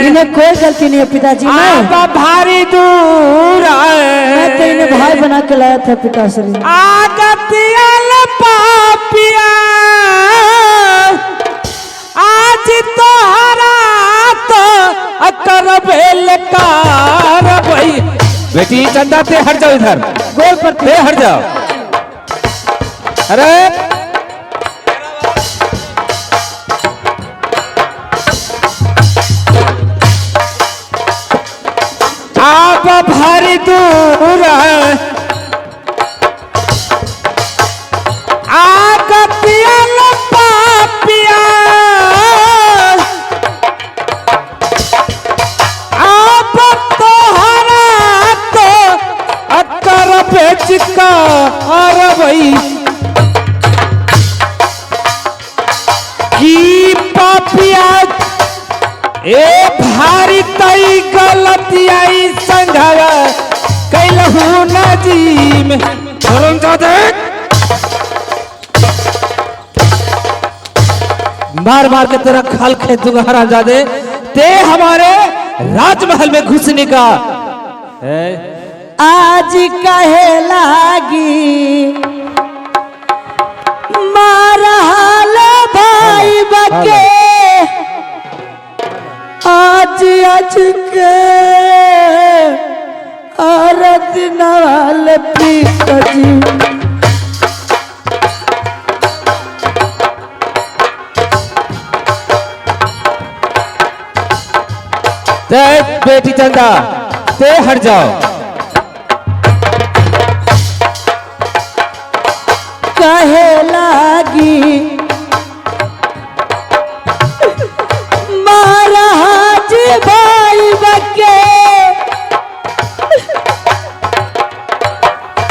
इन्हें कोई गलती नहीं है पिताजी। मैं भारी दूर मैं तो इन्हें भाई बना के लाया था पिताश्री। पापिया आज तोहरा तो बेलकार भाई। बेटी चंदा ते हट जाओ, इधर गोल पर ते हट जाओ। अरे आप भारी दूर पापिया आप तोहरा तो अकर बेचका और भाई की पापिया ए भारी तई गलती आई संघवा कैलहू नजीम। मार मार के तेरा खाल खेत दूंगा हरामजादे। ते हमारे राजमहल में घुसने का आज कहे लागी मारहाल भाई बके। आज के औरत नाल पीत जी। ते बेटी चंदा ते हट जाओ। कहे लागी महाराज भाई बके।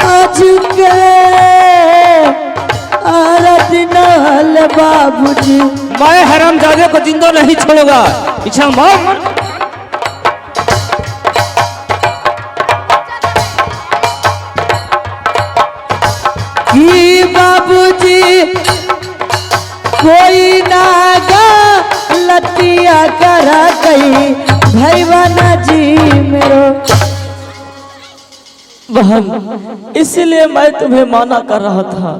आज के औरत नाल बाबूजी। मैं हरामजादे को जिंदा नहीं छोड़ूंगा। पीछा मार कि बाबूजी कोई नागा लतिया करा गई भैवाना जी मेरो बहन, इसलिए मैं तुम्हें माना कर रहा था।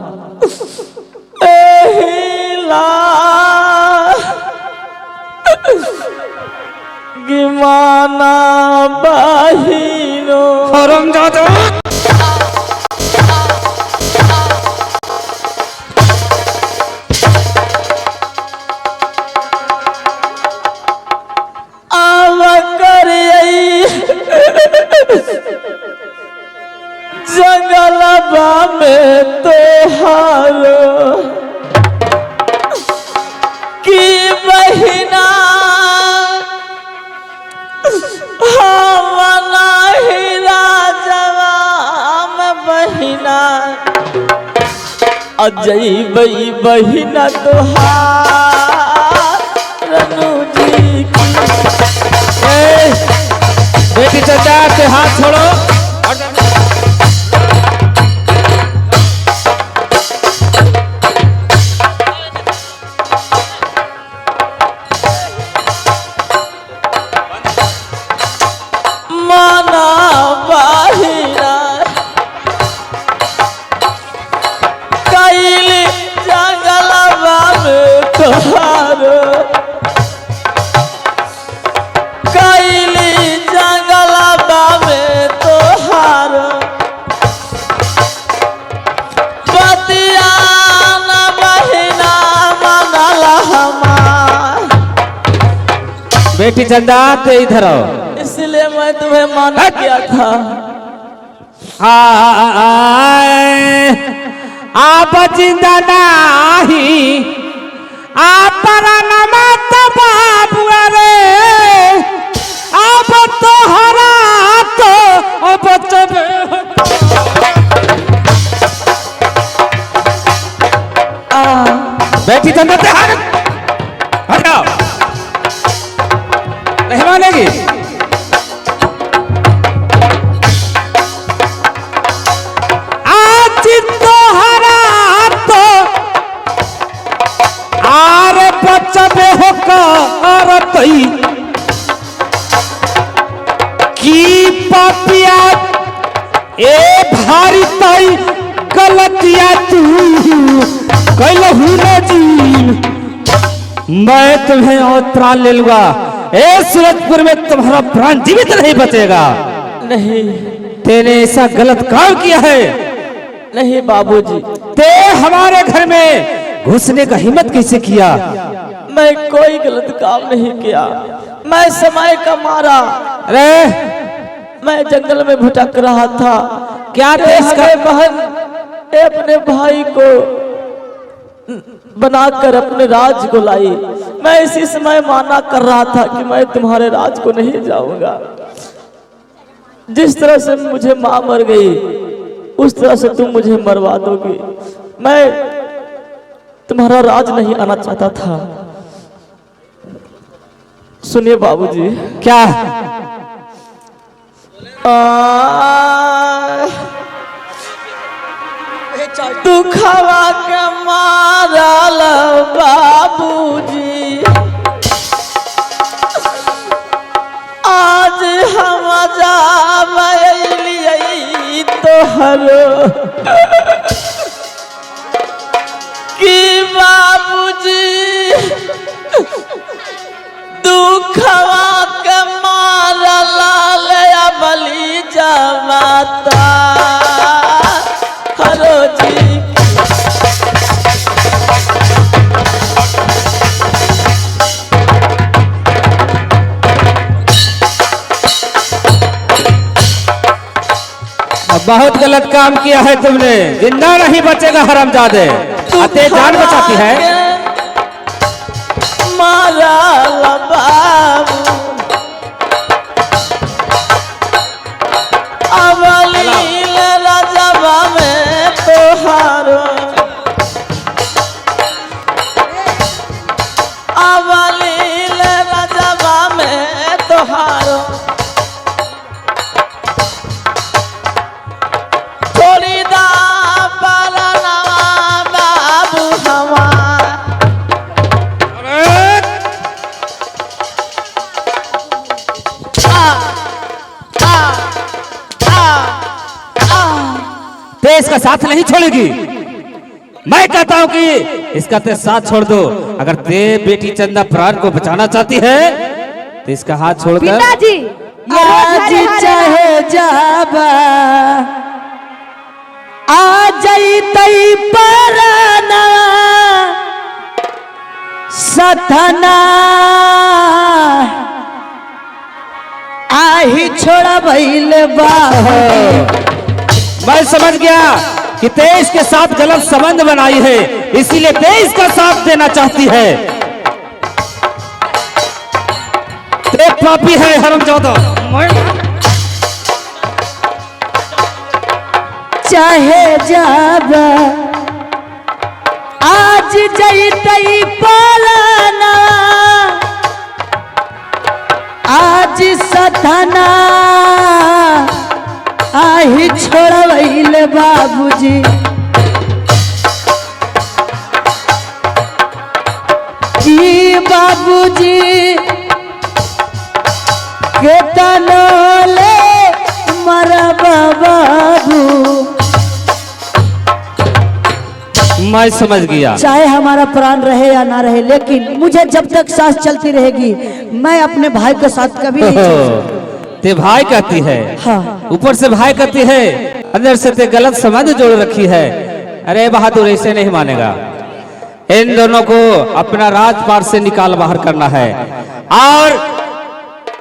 माना बाहिनो हरामजादा जंगलबा में तोहारो की बहिना हमना हीरा जवाम बहिना अजय बई बहिना तोहार रनु जी की। बेटी चंदा से हाथ छोड़ो। माना बाहिरा कैली जंगलबा में तोहार कैली जंगलबा में तोहार बतिया न बहिना मनला हमार। बेटी चंदा ते इधर आओ। इसलिए मैं तुम्हें माना किया था। आप जिंदा नहीं आप मत बाबू रे। आप तो हरा तो बचबे। बेटी चंदा ते हट जाओ। नहीं मानेगी। कैलहू न जीन, मैं तुम्हें और प्राण ले लूंगा। ए सूरजपुर में तुम्हारा प्राण जीवित नहीं बचेगा। नहीं तेने ऐसा गलत काम किया है। नहीं बाबूजी, ते हमारे घर में घुसने का हिम्मत कैसे किया? मैं कोई गलत काम नहीं किया। मैं समय का मारा, अरे मैं जंगल में भटक रहा था। क्या देश का बहन अपने भाई को बनाकर अपने राज को लाई। मैं इसी समय माना कर रहा था कि मैं तुम्हारे राज को नहीं जाऊंगा। जिस तरह से मुझे मां मर गई उस तरह से तुम मुझे मरवा दोगी। मैं तुम्हारा राज नहीं आना चाहता था। सुनिए बाबूजी। क्या? दुखवा के मारल बाबूजी, आज हम जावलिए तोहरो कि बाबूजी दुखवा के मारल बलि जमाता हरो जी। बहुत गलत काम किया है तुमने। जिंदा नहीं बचेगा हरामजादे। अते जान बचाती है। मारा बाबू अवलील राजवा में तोहारो, अवलील राजवा में तोहारो थोड़ी दा परनवा बाबू हमार। ते इसका साथ नहीं छोड़ेगी। मैं कहता हूं कि इसका ते साथ छोड़ दो। अगर ते बेटी चंदा प्राण को बचाना चाहती है तो इसका हाथ छोड़कर पिताजी आज चाहे जाबा आ जईतई पराना सथना आही छोड़ा भइल बाहो। मैं समझ गया कि तेज के साथ गलत संबंध बनाई है, इसीलिए तेज का साथ देना चाहती है। ते पापी है हरामजादा। चाहे जब आज जईतई पलाना आज सथना आही छोड़वैल बाबूजी। जी बाबूजी के तनोले मरबा बाबू। मैं समझ गया। चाहे हमारा प्राण रहे या ना रहे, लेकिन मुझे जब तक सांस चलती रहेगी मैं अपने भाई के साथ कभी नहीं छोड़। ते भाई कहती है। हाँ। ऊपर से भाई कहती है, अंदर से ते गलत संबंध जोड़ रखी है। अरे बहादुर ऐसे नहीं मानेगा। इन दोनों को अपना राजपाट से निकाल बाहर करना है। और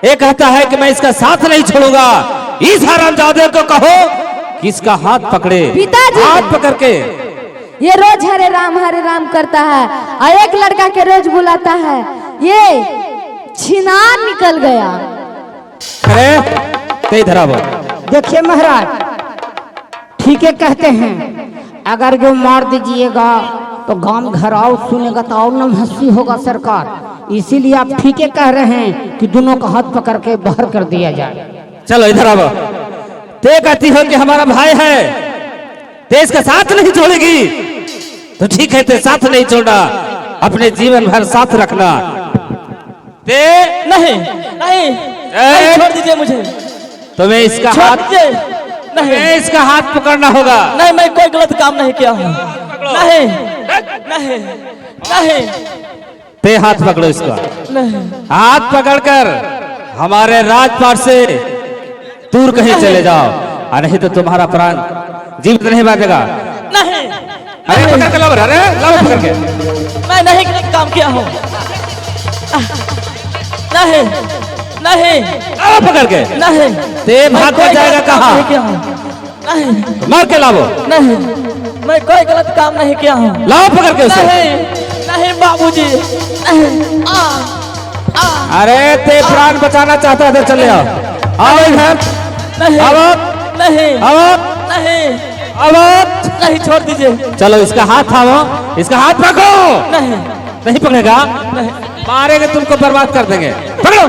ये कहता है कि मैं इसका साथ नहीं छोड़ूंगा। इस हरामजादे को कहो कि इसका हाथ पकड़े। पिताजी! हाथ पकड़ के। ये रोज हरे राम करता है और एक लड़का के रोज बुलाता है। ये छिनार निकल गया। अरे ते इधर आओ। देखिए महाराज, ठीक है कहते हैं, अगर जो मार दीजिएगा तो गांव घर आओ सुनेगा तो और न हंसी होगा सरकार। इसीलिए आप ठीक है कह रहे हैं कि दोनों का हाथ पकड़ के बाहर कर दिया जाए। चलो इधर आओ। ते कहती हो कि हमारा भाई है, ते इसका साथ नहीं छोड़ेगी। तो ठीक है, ते साथ नहीं छोड़ा, अपने जीवन भर साथ रखना। ते नहीं नहीं, नहीं छोड़ दीजिए मुझे। तुम्हें इसका छोड़ हाथ दीजिए। नहीं तुम्हें इसका हाथ पकड़ना होगा। नहीं, मैं कोई गलत काम नहीं किया हूँ। नहीं नहीं नहीं ते हाथ पकड़ो इसका, नहीं हाथ पकड़कर हमारे राजपाट से दूर कहीं चले जाओ, और नहीं तो तुम्हारा प्राण जीवित नहीं बचेगा। नहीं अरे पकड़ के लाओ, अरे लाओ पकड़ के। मैं नहीं काम किया हूँ। नहीं नहीं लाओ पकड़ के। नहीं ते भाग कर जाएगा कहाँ? नहीं मार के लाओ। नहीं मैं कोई गलत काम नहीं किया हूँ। लाओ पकड़ के उसे। नहीं नहीं बाबूजी नहीं। अरे ते प्राण बचाना चाहता है तो चले आओ, आओ इधर, नहीं आओ नहीं आओ नहीं आओ। नहीं छोड़ दीजिए। चलो इसका हाथ थामो, इसका हाथ पकड़ो। नहीं नहीं पकड़ेगा, नहीं मारेंगे तुमको, बर्बाद कर देंगे। पकड़ो,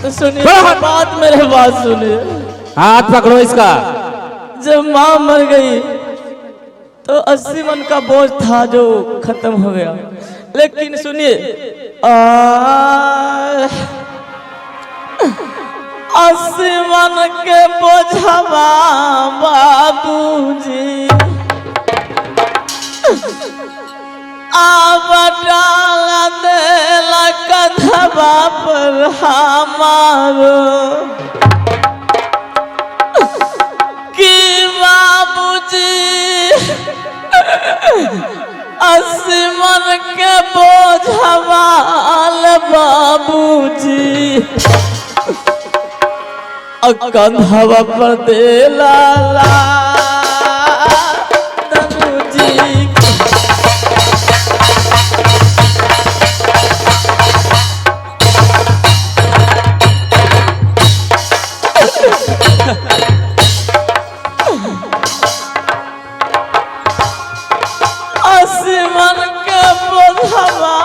तो सुनिए हाँ। बात, मेरे बात सुनिए। हाथ पकड़ो इसका। जब माँ मर गई तो 80 मन का बोझ था जो खत्म हो गया। लेकिन सुनिए 80 मन के बोझवा बाबूजी डाल देला कधवा पर हमारो कि बाबूजी 80 मन के बोझवाल बाबूजी कंधवा पर देला तनुजी। आसमान के बोझवा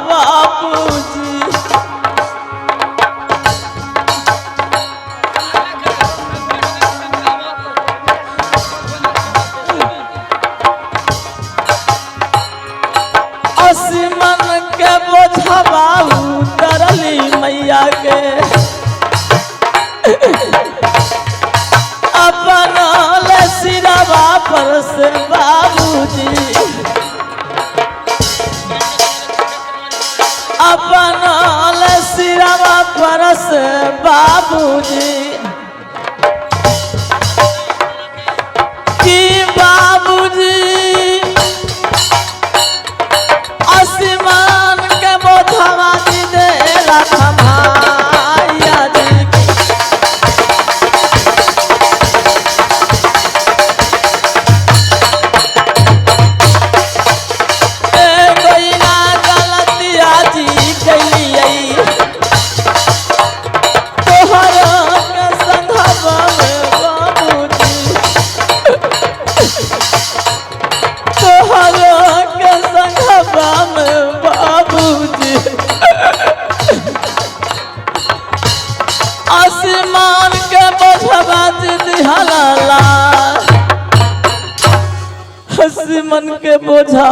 बाबूजी आसमान के बोझवा उतरली मैया के अपना सिरवा पर से बाबूजी अपना सिरवा पर से बाबूजी कि बाबूजी आसमान के बोझवा दी देला थमाया जी। आसमान के बोझवा दिहला आसमान के बोझा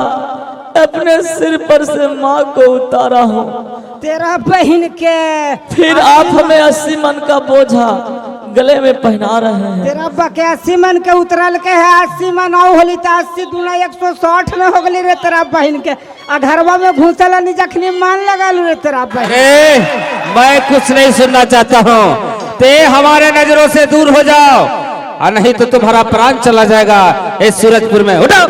अपने सिर पर से माँ को उतारा हूँ। तेरा बहन के फिर आप हमें 80 मन का बोझा गले में पहना रहे हैं। तेरा बके 80 मन के उतरल के है, 80 मन आओ होली तो 80 दूना 160 न हो गली रे तेरा बहन के। आ घरवा में घुसल नहीं जखनी मान लगा लू रे तेरा बहन। अरे मैं कुछ नहीं सुनना चाहता हूँ, ते हमारे नजरों से दूर हो जाओ, और नहीं तो तुम्हारा प्राण चला जाएगा इस सूरजपुर में। उठो,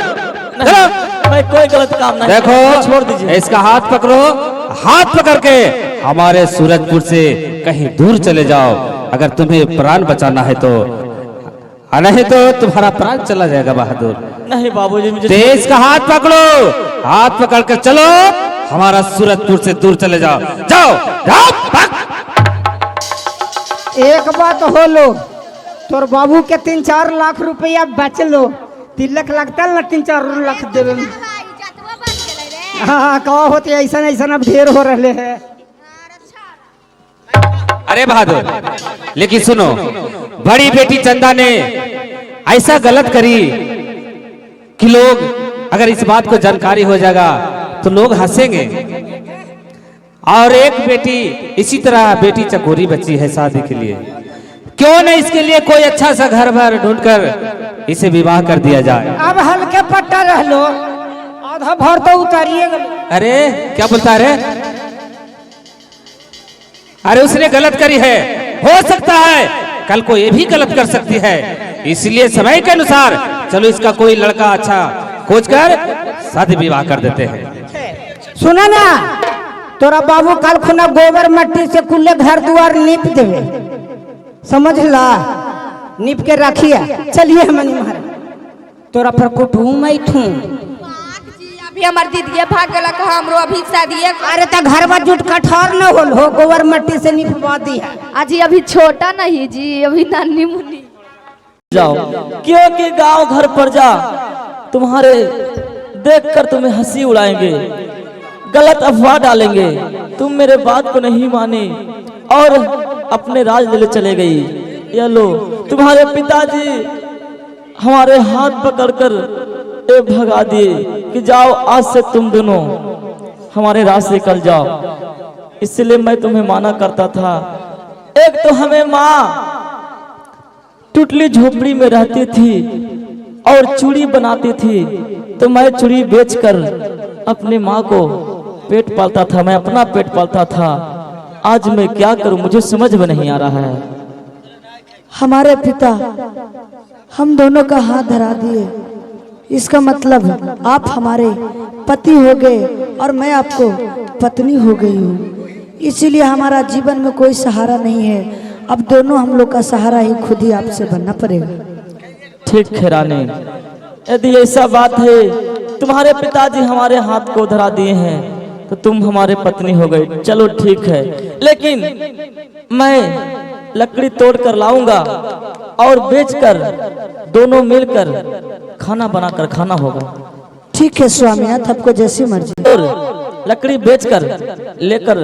मैं कोई गलत काम नहीं। देखो छोड़ दीजिए। इसका हाथ पकड़ो, हाथ पकड़ के हमारे सूरजपुर से कहीं दूर चले जाओ, अगर तुम्हें प्राण बचाना है तो, नहीं तो तुम्हारा प्राण चला जाएगा बहादुर। नहीं बाबूजी मुझे तेज का हाथ पकड़ो, हाथ पकड़ कर चलो, हमारा सूरजपुर से दूर चले जाओ। जाओ जाओ भाग। एक बात हो लो, तोर बाबू के 3-4 लाख रुपया बच लो, तिलक लगता ना 3-4 लाख देवे में। हाँ कहा होते ऐसा ऐसा अब ढेर हो रहे हैं। अरे बहादुर, लेकिन सुनो, बड़ी बेटी चंदा ने ऐसा गलत करी कि लोग, अगर इस बात को जानकारी हो जाएगा तो लोग हंसेंगे। और एक बेटी इसी तरह बेटी चकोरी बची है शादी के लिए, क्यों न इसके लिए कोई अच्छा सा घर भर ढूंढकर इसे विवाह कर दिया जाए। अब हल्के पट्टा रह लो, आधा भर तो उतारिएगा। अरे क्या बोलता है रे? अरे उसने गलत करी है, हो सकता है कल को ये भी गलत कर सकती है, इसलिए समय के अनुसार चलो इसका कोई लड़का अच्छा खोज कर शादी विवाह कर देते हैं। सुना ना, तोरा बाबू कल खुना गोबर मट्टी से कुल्ले घर द्वार नीप देवे, समझ ला, नीप के रखिया। चलिए हमनी महाराज, तोरा पर कुटुम ऐठू। अभी हमार दीदी भाग गला कहा हमरो अभी शादी है। अरे तो घर में जुट कठोर न होल हो, गोबर मट्टी से निपवा दिया। अजी अभी छोटा नहीं जी, अभी नानी मुनी। जाओ, क्योंकि गांव घर पर जा तुम्हारे देखकर तुम्हें हंसी उड़ाएंगे, गलत अफवाह डालेंगे। तुम मेरे बात को नहीं मानी और अपने राज ले चले गई। ये लो, तुम्हारे पिताजी हमारे हाथ पकड़कर भगा दिए कि जाओ आज से तुम दोनों हमारे राज से निकल जाओ। इसलिए मैं तुम्हें माना करता था। एक तो हमें माँ टुटली झोपड़ी में रहती थी और चूड़ी बनाती थी, तो मैं चूड़ी बेचकर अपनी माँ को पेट पालता था, मैं अपना पेट पालता था। आज मैं क्या करूं, मुझे समझ में नहीं आ रहा है। हमारे पिता हम दोनों का हाथ धरा दिए, इसका मतलब आप हमारे पति हो गए और मैं आपको पत्नी हो गई हूँ। इसीलिए हमारा जीवन में कोई सहारा नहीं है, अब दोनों हम लोग का सहारा ही खुद ही आपसे बनना पड़ेगा। ठीक है रानी, यदि ऐसा बात है, तुम्हारे पिताजी हमारे हाथ को धरा दिए हैं तो तुम हमारे पत्नी हो गई, चलो ठीक है। लेकिन मैं लकड़ी तोड़ कर लाऊंगा और बेचकर दोनों मिलकर खाना बनाकर खाना होगा। ठीक है स्वामीनाथ, आपको जैसी मर्जी। और लकड़ी बेचकर लेकर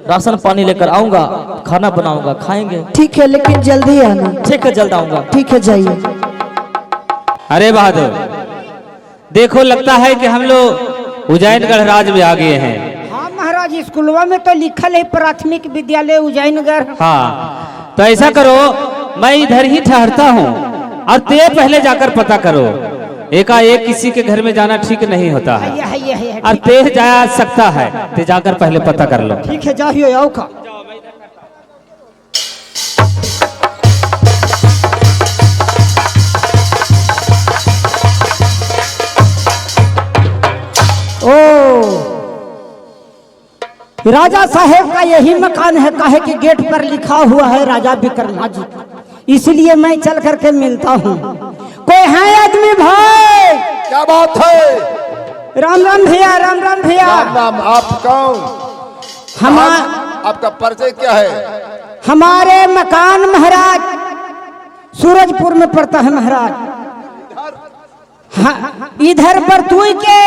राशन पानी लेकर आऊंगा, खाना बनाऊंगा, खाएंगे। ठीक है, लेकिन जल्दी आना। ठीक है, जल्द आऊंगा। ठीक है, जाइए। अरे बहादुर, देखो लगता है कि हम लोग उज्जैनगढ़ राज में आ गए हैं। हाँ महाराज, स्कूलवा में तो लिखल है प्राथमिक विद्यालय उज्जैनगढ़। हाँ, तो ऐसा करो, मैं इधर ही ठहरता हूँ और ते पहले जाकर पता करो। एकाएक किसी के घर में जाना ठीक नहीं होता है, और ते जा सकता है, ते जाकर पहले पता कर लो। ठीक है, जाइए। आओ का राजा साहेब का यही मकान है, काहे कि गेट पर लिखा हुआ है राजा विक्रमाजी, इसलिए मैं चल करके मिलता हूँ। कोई है आदमी भाई? क्या बात है? राम राम भैया, राम राम भैया। राम राम। आप कौन? आपका परिचय क्या है? हमारे मकान महाराज सूरजपुर में पड़ता है महाराज। हाँ, इधर पर तू के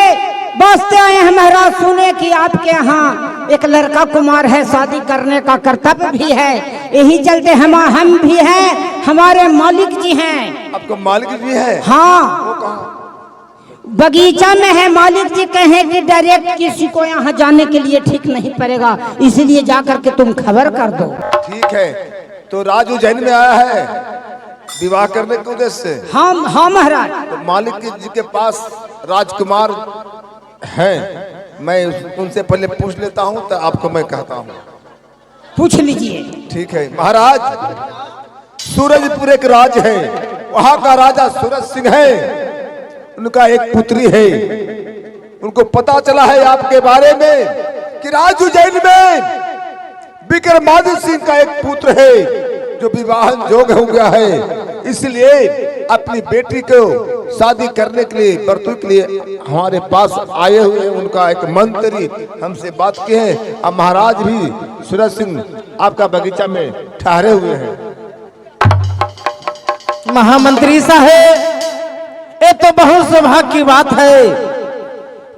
बसते आए हैं महाराज। सुने कि आपके यहाँ एक लड़का कुमार है, शादी करने का कर्तव्य भी है, यही चलते हम भी हैं, हमारे मालिक जी हैं। आपको मालिक जी है? हाँ, बगीचा में है। मालिक जी कहे कि डायरेक्ट किसी को यहाँ जाने के लिए ठीक नहीं पड़ेगा, इसलिए जाकर के तुम खबर कर दो। ठीक है, तो राज उज्जैन में आया है विवाह करने के उद्देश्य से? हाँ हाँ महाराज। तो मालिक जी के पास राजकुमार हैं, मैं उनसे पहले पूछ लेता हूँ, तो आपको मैं कहता हूँ। पूछ लीजिए। ठीक है महाराज, सूरजपुर एक राज है, वहाँ का राजा सूरज सिंह है, उनका एक पुत्री है। उनको पता चला है आपके बारे में कि राज उज्जैन में विक्रमादित्य सिंह का एक पुत्र है जो विवाह योग्य हो गया है, इसलिए अपनी बेटी को शादी करने के लिए, बरतुई के लिए हमारे पास आए हुए हैं। उनका एक मंत्री हमसे बात किए हैं। अब महाराज भी सूरज सिंह आपका बगीचा में ठहरे हुए हैं। महामंत्री साहेब, ये तो बहुत सौभाग्य की बात है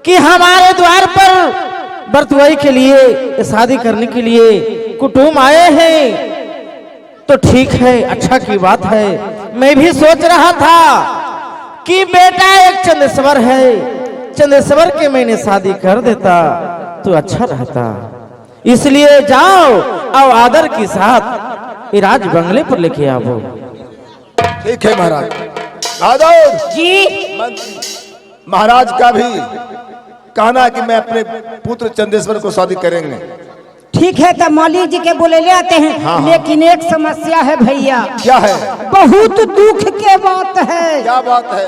कि हमारे द्वार पर बरतुई के लिए, शादी करने के लिए कुटुंब आए हैं। तो ठीक है, अच्छा की बात है। मैं भी सोच रहा था कि बेटा एक चंदेश्वर है, चंदेश्वर के मैंने शादी कर देता तो अच्छा रहता। इसलिए जाओ और आदर के साथ ये राज बंगले पर लेके आओ। ठीक है महाराज। बहादुर जी महाराज का भी कहना है कि मैं अपने पुत्र चंदेश्वर को शादी करेंगे। ठीक है, तो मालिक जी के बोले ले आते हैं। हाँ। लेकिन एक समस्या है भैया, क्या है? बहुत दुख के बात है। क्या बात है?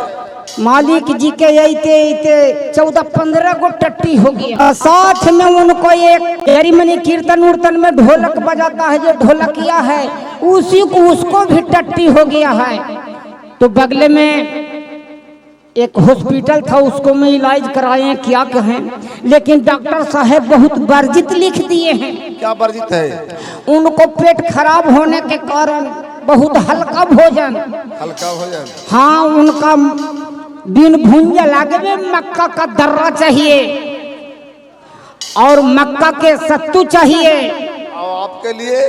मालिक जी के अते 14-15 गो टट्टी हो गया। साथ में उनको एक जरीमनी कीर्तन उर्तन में ढोलक बजाता है, जो ढोलकिया है उसी को उसको भी टट्टी हो गया है। तो बगले में एक हॉस्पिटल था, उसको में इलाज कराए, क्या कहें, लेकिन डॉक्टर साहब बहुत वर्जित लिख दिए हैं। क्या वर्जित है? उनको पेट खराब होने के कारण बहुत हल्का भोजन। हल्का भोजन? हाँ, उनका बिन भुंजा लागे मक्का का दर्रा चाहिए और मक्का के सत्तू चाहिए। और आपके लिए?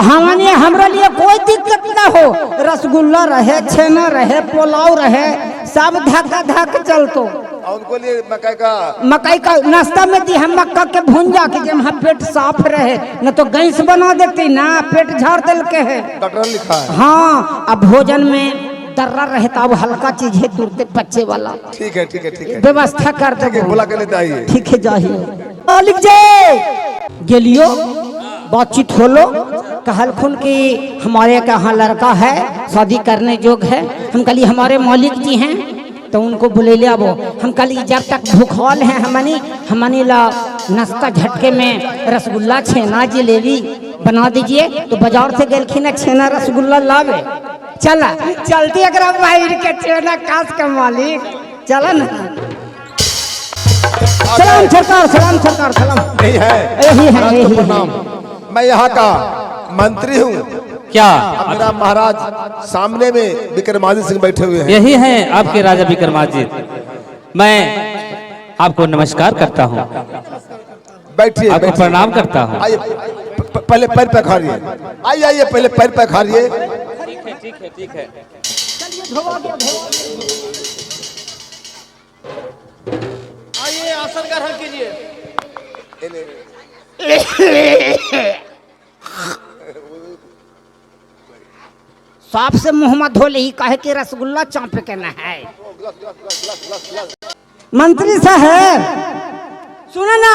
हमने हमरा लिए कोई दिक्कत ना हो, रसगुल्ला रहे, छेना रहे, पुलाव रहे, सब धक्का धक चलतो। और उनको लिए मकई का नाश्ता में दी हम मक्का के भुंजा के, जब हम पेट साफ रहे, न तो गैस बना देती ना पेट झाड़ दिल के है। डॉक्टर ने लिखा है। हाँ, अब भोजन में दर्रा रहता, अब हल्का चीज है तुरते बच्चे वाला। ठीक है ठीक है ठीक है, व्यवस्था कर दे, बुला के लेते आइए। ठीक है, जाइए। मालिक जी गेलियो बातचीत होलो, कहलखुन कि हमारे कहाँ लड़का है शादी करने जोग है। हम कल हमारे मालिक जी हैं, तो उनको बुले ले आवो। हम कल जब तक भूखल हैं हमनी ला नाश्ता झटके में रसगुल्ला छेना जलेबी बना दीजिए। तो बाजार से गलखिन छेना रसगुल्ला लावे। चला चलती अगर बाहर के छेना काश का मालिक, चला ना। सलाम सरकार, सलाम सरकार, सलाम। नहीं है? यही है, महाराज को यही है। प्रणाम। मैं यहाँ का मंत्री हूँ। क्या अब मेरा महाराज सामने में विक्रमादित्य सिंह बैठे हुए हैं। यही हैं आपके राजा विक्रमादित्य? मैं आपको नमस्कार करता हूँ, बैठिए, आपको प्रणाम करता हूँ। आइए पहले पैर पखारिए। आइए आइए पहले पैर पखारिए। ठीक है। आइए आसन ग्रहण कीजिए। साफ से मुंह में धो ले, कहे कि रसगुल्ला चाप के न है। मंत्री साहब सुना ना,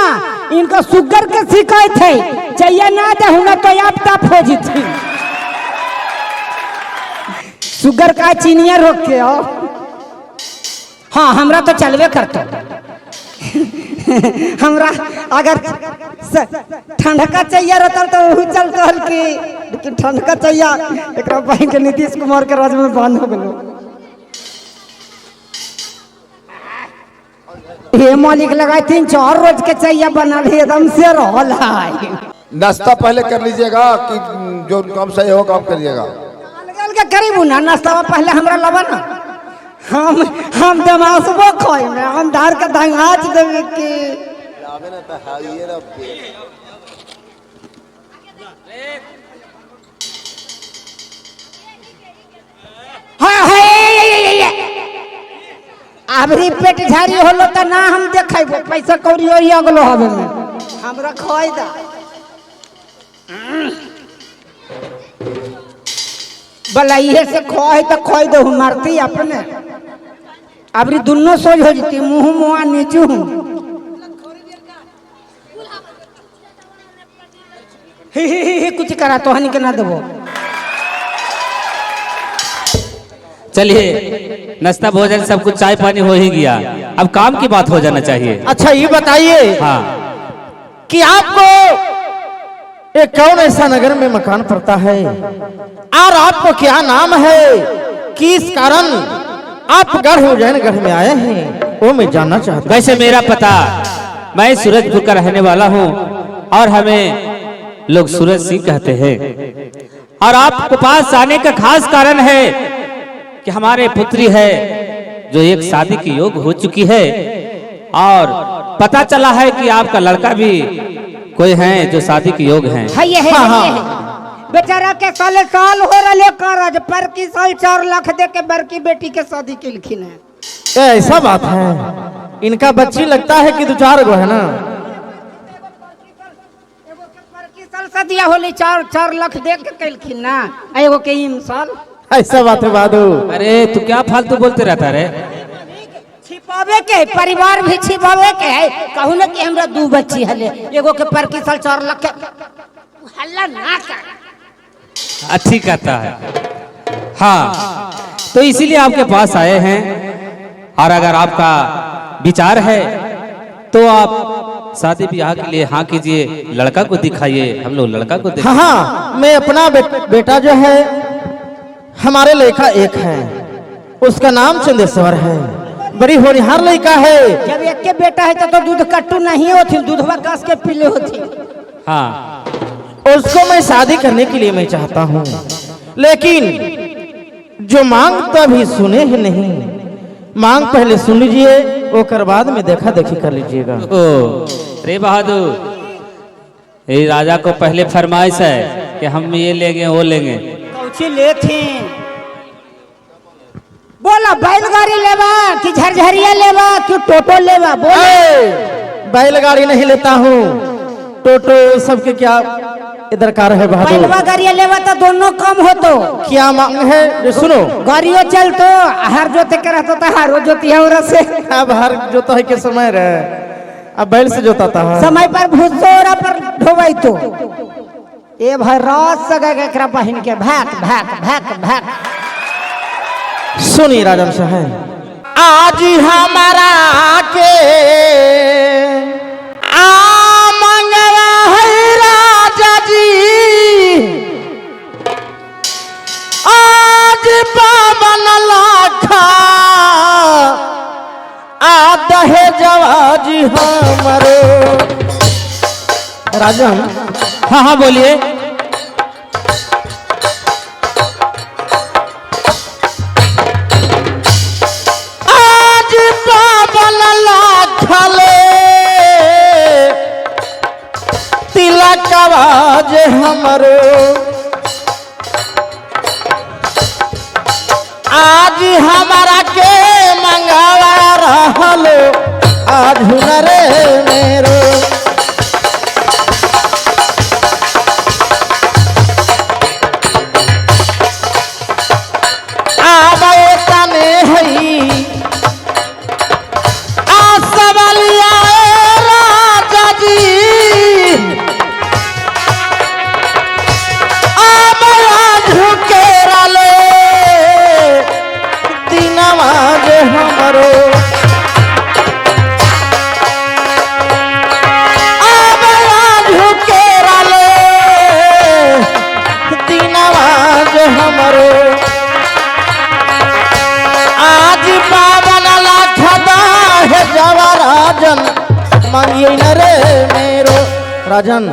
इनका शुगर के शिकायत है, चाहिए ना दे ना तो आप तप हो जीती। शुगर का चीनिया रोक के आओ। हाँ, हमरा तो चलवे करते। हमरा अगर ठंडका चाहिए रहता तो वही चलता हल्की, लेकिन ठंडका चाहिए एक बहन के नीतीश कुमार के राज में बांध हो गलो। ये मालिक लगाए 3-4 रोज के चाहिए बना ली, एकदम से रोल है। नाश्ता पहले कर लीजिएगा कि जो काम सही हो काम करिएगा। के करीबू ना नाश्ता पहले हमरा लबा ना, हम दमासबो खोई में हम धार का धंगाच देवे के। अबरी पेट झारी होलो त ना हम देखेबो, पैसा कौड़ी ओही अगलो हवे में हमरा खोई दा। भला ये से खोई तो खोई दो, मरती अपने। अबरी दुनो सोच हो जती, मुंह मुआ नीचू ही कुछ करा तो हनी के ना देबो। चलिए, नाश्ता भोजन सब कुछ चाय पानी हो ही गया, अब काम की बात हो जाना चाहिए। अच्छा ये बताइए हाँ, कि आपको एक कौन ऐसा नगर में मकान पड़ता है और आपको क्या नाम है, किस कारण आप गढ़ उज्जैनगढ़ में आए हैं, वो मैं जानना चाहता हूँ। वैसे मेरा पता, मैं सूरजपुर का रहने वाला हूँ और हमें लोग सूरज सिंह कहते हैं। और आपके पास आने का खास कारण है कि हमारे पुत्री है जो एक शादी की योग हो चुकी है, और पता चला है कि आपका लड़का भी कोई है जो शादी के योग हैं। बेचारा के साल हो रहे कारज पर की साल 4 लाख दे के बड़की बेटी के शादी की लिखिन है। ऐसा बात है, इनका बच्ची लगता है कि 2-4 गो है ना। की साल से दिया होली 4 लाख दे के कैलखिन ना एगो के इंसान ऐसा बात है बादू। अरे तू क्या फालतू बोलते रहता रे? छिपावे के परिवार भी छिपावे के है। कहू ना कि हमरा 2 बच्ची हले एगो के पर की साल 4 लाख के हल्ला ना कर। अच्छी कहता है। हाँ, तो इसीलिए आपके पास आए हैं। और अगर आपका विचार है तो आप शादी ब्याह के लिए हाँ कीजिए, लड़का को दिखाइए, हम लोग लड़का को हाँ हाँ, मैं अपना बेटा जो है हमारे लेखा एक है, उसका नाम चंदेश्वर है, बड़ी होनहार लड़का है। जब एक के बेटा है तो दूध कट्टू नहीं होती, दूधवा कस के पीले होती। हाँ, उसको मैं शादी करने के लिए मैं चाहता हूँ, लेकिन जो मांग तो अभी सुने ही नहीं। मांग पहले सुन लीजिए, ओकर बाद में देखा देखी कर लीजिएगा। ओ रे बहादुर, ये राजा को पहले फरमाइश है कि हम ये लेंगे वो लेंगे। कौची लेथी बोला, बैलगाड़ी लेवा कि झरझरिया लेवा कि टोटो लेवा बोले। बैलगाड़ी नहीं लेता हूँ, टोटो सबके क्या दरकार है बहादुर। बैलवा गाड़िया लेवा तो दोनों कम हो तो क्या मांग है सुनो। गाड़ियों चल तो हर जोते के रहता था, हर जोती है और से अब हर जोता है के समय रहे, अब बैल से जोताता है। समय पर भूसोरा पर ढोवाई तो ए भाई रात सगा के एकरा बहिन के भाग भाग भाग भाग। सुनी राजन साहब, आज हमारा के मंगवा है राजा जी, आज पावन लाखा आता है जवाजी हमारो। राजन हाँ हाँ बोलिए। आज पावन लाखले तिलक आवाज हमरो, आज हमारा के मंगवा रहलो, आज हुनरे मेरो। आबे तने हई आ सबलिया राजा जी, झुके रले दिनवाज हमरो। झुके रले दिनवाज हमरो, आज पावन लाखदा है जवा राजन मांगिए न रे मेरो। राजन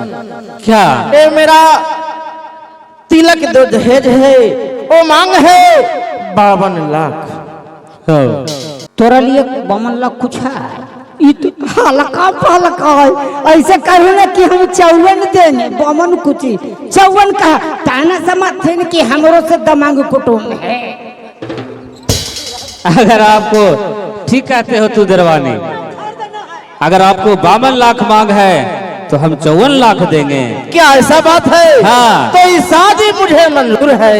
क्या? ए मेरा तिलक दो दहेज है, वो मांग है 52 लाख। तोरा लिए 52 लाख कुछ है? ई तो हल्का फलका है। ऐसे कहो ना कि हम 54 देंगे, 52 कुछ 54 का ताना समझते न कि हमरो से दमांग कुटुम है। अगर आपको ठीक कहते हो तू दरवानी, अगर आपको 52 लाख मांग है तो हम 54 लाख देंगे। क्या ऐसा बात है? हाँ। तो ये शादी मुझे मंजूर है,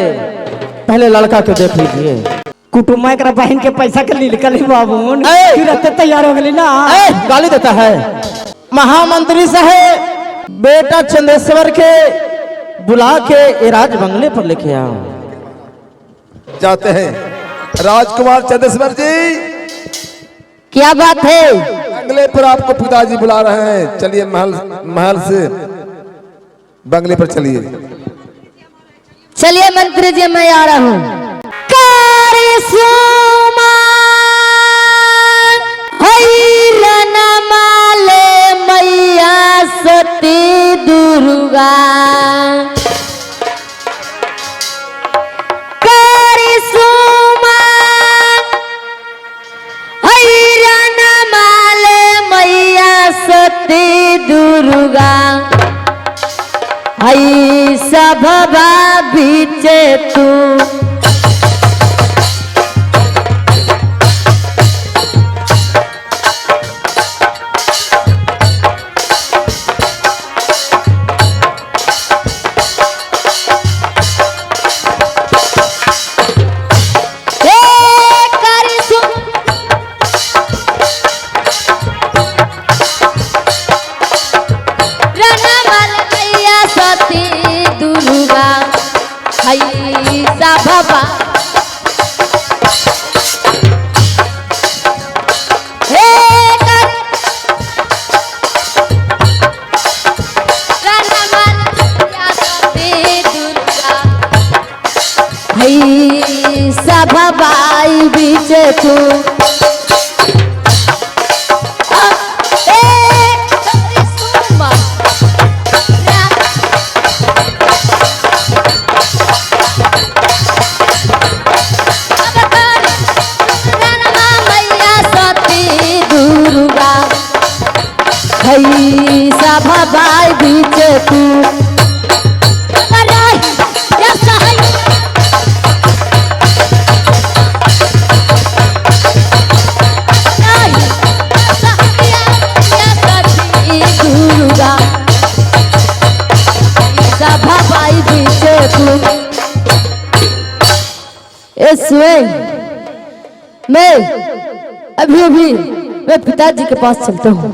पहले लड़का को देख लीजिए। कुटुम्ब एकरा बहन के पैसा के लिए निकली बाबून, तुरंत तैयार हो गई ना। गाली देता है महामंत्री साहब, बेटा चंदेश्वर के बुला के ये राज बंगले पर लेके आओ। जाते हैं राजकुमार चंदेश्वर जी, क्या बात है? बंगले पर आपको पिताजी बुला रहे हैं। चलिए महल से बंगले पर चलिए। चलिए मंत्री जी, मैं आ रहा हूँ। मैया सती दुर्गा सती दुर्गा हई सब बीचे तू हे सब बाई बीच तू सभा बाई बीच तू दुर्गा सभा बाई बीच तू। मैं अभी मैं पिताजी के पास चलता हूँ।